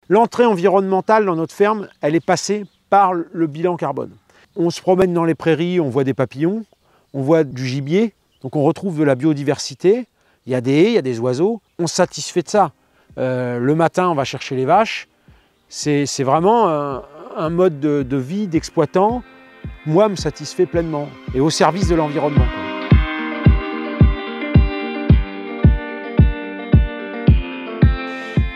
L'entrée environnementale dans notre ferme, elle est passée par le bilan carbone. On se promène dans les prairies, on voit des papillons, on voit du gibier, donc on retrouve de la biodiversité, il y a des haies, il y a des oiseaux, on se satisfait de ça. Le matin, on va chercher les vaches, c'est vraiment un mode de vie d'exploitant, moi, me satisfait pleinement, et au service de l'environnement.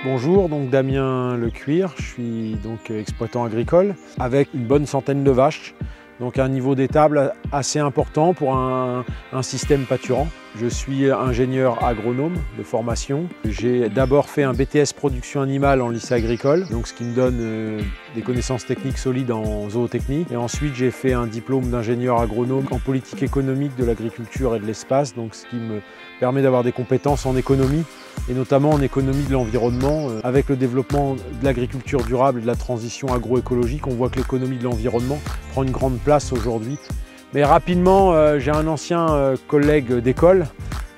Bonjour, donc Damien Lecuir, je suis donc exploitant agricole avec une bonne centaine de vaches, donc un niveau d'étable assez important pour un système pâturant. Je suis ingénieur agronome de formation. J'ai d'abord fait un BTS production animale en lycée agricole, donc ce qui me donne des connaissances techniques solides en zootechnie. Et ensuite j'ai fait un diplôme d'ingénieur agronome en politique économique de l'agriculture et de l'espace, donc ce qui me permet d'avoir des compétences en économie, et notamment en économie de l'environnement. Avec le développement de l'agriculture durable et de la transition agroécologique, on voit que l'économie de l'environnement prend une grande place aujourd'hui. Mais rapidement, j'ai un ancien collègue d'école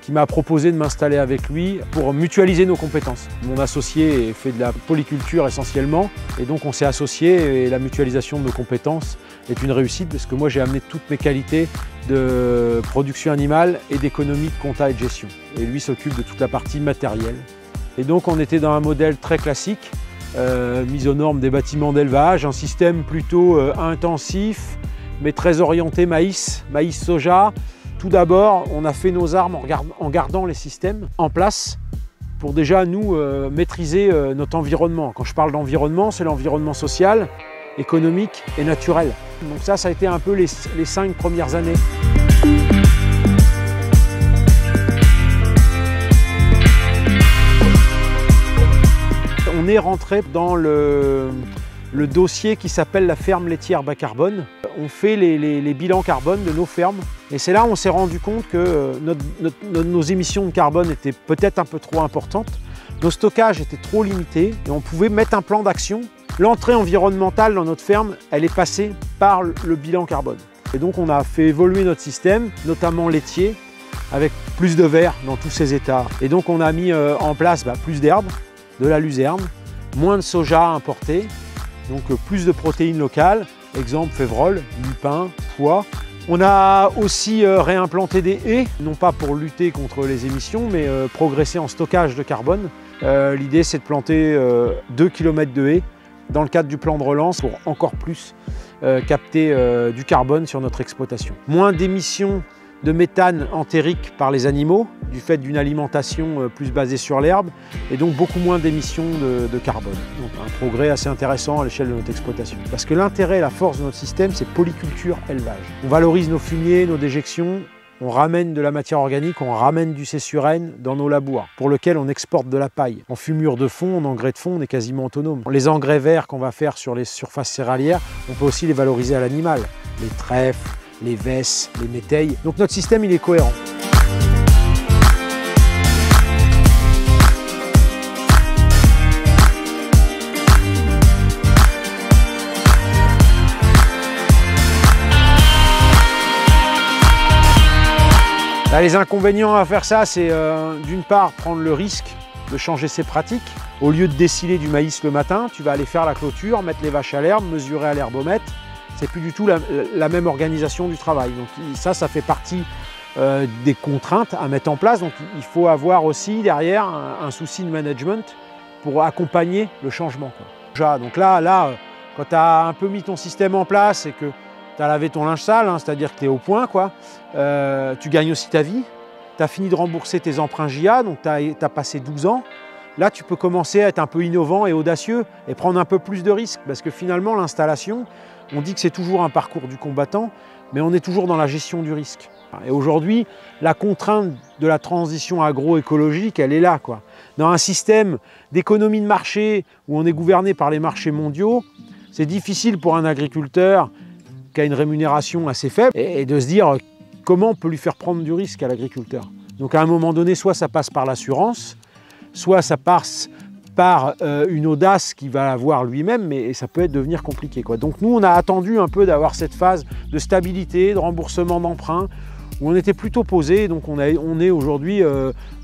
qui m'a proposé de m'installer avec lui pour mutualiser nos compétences. Mon associé fait de la polyculture essentiellement, et donc on s'est associés, et la mutualisation de nos compétences est une réussite parce que moi j'ai amené toutes mes qualités de production animale et d'économie, de compta et de gestion. Et lui s'occupe de toute la partie matérielle. Et donc on était dans un modèle très classique, mise aux normes des bâtiments d'élevage, un système plutôt intensif, mais très orienté maïs, soja. Tout d'abord, on a fait nos armes en gardant les systèmes en place pour déjà nous maîtriser notre environnement. Quand je parle d'environnement, c'est l'environnement social, économique et naturel. Donc ça a été un peu les 5 premières années. On est rentré dans le dossier qui s'appelle la ferme laitière bas carbone. On fait les bilans carbone de nos fermes, et c'est là où on s'est rendu compte que nos émissions de carbone étaient peut-être un peu trop importantes, nos stockages étaient trop limités, et on pouvait mettre un plan d'action. L'entrée environnementale dans notre ferme, elle est passée par le bilan carbone. Et donc on a fait évoluer notre système, notamment laitier, avec plus de verre dans tous ses états. Et donc on a mis en place plus d'herbe, de la luzerne, moins de soja importé, donc plus de protéines locales, exemple févrole, lupin, pois. On a aussi réimplanté des haies, non pas pour lutter contre les émissions, mais progresser en stockage de carbone. L'idée c'est de planter 2 km de haies dans le cadre du plan de relance pour encore plus capter du carbone sur notre exploitation. Moins d'émissions de méthane entérique par les animaux, du fait d'une alimentation plus basée sur l'herbe, et donc beaucoup moins d'émissions de carbone. Donc un progrès assez intéressant à l'échelle de notre exploitation. Parce que l'intérêt et la force de notre système, c'est polyculture, élevage. On valorise nos fumiers, nos déjections, on ramène de la matière organique, on ramène du cessurène dans nos labours, pour lequel on exporte de la paille. En fumure de fond, en engrais de fond, on est quasiment autonome. Les engrais verts qu'on va faire sur les surfaces céréalières, on peut aussi les valoriser à l'animal. Les trèfles, les vesses, les métailles. Donc notre système, il est cohérent. Là, les inconvénients à faire ça, c'est d'une part prendre le risque de changer ses pratiques. Au lieu de déciler du maïs le matin, tu vas aller faire la clôture, mettre les vaches à l'herbe, mesurer à l'herbomètre. C'est plus du tout la même organisation du travail. Donc ça fait partie des contraintes à mettre en place. Donc il faut avoir aussi derrière un souci de management pour accompagner le changement, quoi. Donc là, quand tu as un peu mis ton système en place et que tu as lavé ton linge sale, c'est-à-dire que tu es au point, quoi, tu gagnes aussi ta vie. Tu as fini de rembourser tes emprunts JA, donc tu as passé 12 ans. Là, tu peux commencer à être un peu innovant et audacieux et prendre un peu plus de risques, parce que finalement, l'installation, on dit que c'est toujours un parcours du combattant, mais on est toujours dans la gestion du risque. Et aujourd'hui, la contrainte de la transition agroécologique, elle est là, quoi. Dans un système d'économie de marché où on est gouverné par les marchés mondiaux, c'est difficile pour un agriculteur qui a une rémunération assez faible et de se dire comment on peut lui faire prendre du risque à l'agriculteur. Donc à un moment donné, soit ça passe par l'assurance, soit ça passe par une audace qu'il va avoir lui-même, mais ça peut devenir compliqué, quoi. Donc nous, on a attendu un peu d'avoir cette phase de stabilité, de remboursement d'emprunt, où on était plutôt posé, donc on est aujourd'hui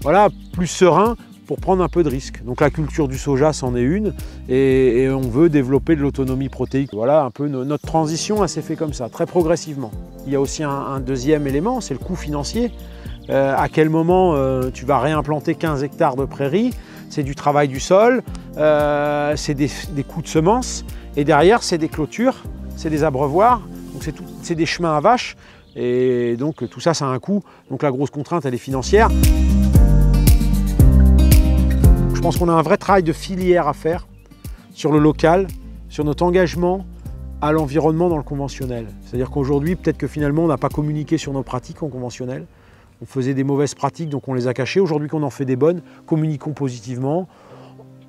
voilà, plus serein pour prendre un peu de risque. Donc la culture du soja, c'en est une, et on veut développer de l'autonomie protéique. Voilà un peu notre transition, elle s'est fait comme ça, très progressivement. Il y a aussi un deuxième élément, c'est le coût financier. À quel moment tu vas réimplanter 15 hectares de prairies, c'est du travail du sol, c'est des coûts de semences, et derrière c'est des clôtures, c'est des abreuvoirs, donc c'est des chemins à vaches, et donc tout ça, ça a un coût. Donc la grosse contrainte, elle est financière. Je pense qu'on a un vrai travail de filière à faire sur le local, sur notre engagement à l'environnement dans le conventionnel. C'est-à-dire qu'aujourd'hui, peut-être que finalement, on n'a pas communiqué sur nos pratiques en conventionnel. On faisait des mauvaises pratiques, donc on les a cachées. Aujourd'hui qu'on en fait des bonnes, communiquons positivement.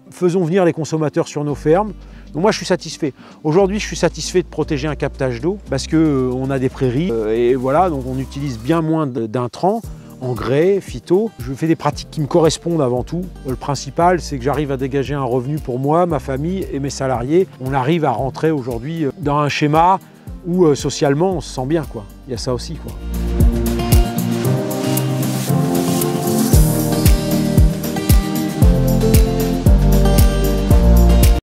Faisons venir les consommateurs sur nos fermes. Donc moi, je suis satisfait. Aujourd'hui, je suis satisfait de protéger un captage d'eau parce qu'on a des prairies. Et voilà, donc on utilise bien moins d'intrants, engrais, phyto. Je fais des pratiques qui me correspondent avant tout. Le principal, c'est que j'arrive à dégager un revenu pour moi, ma famille et mes salariés. On arrive à rentrer aujourd'hui dans un schéma où socialement, on se sent bien, quoi. Il y a ça aussi, quoi.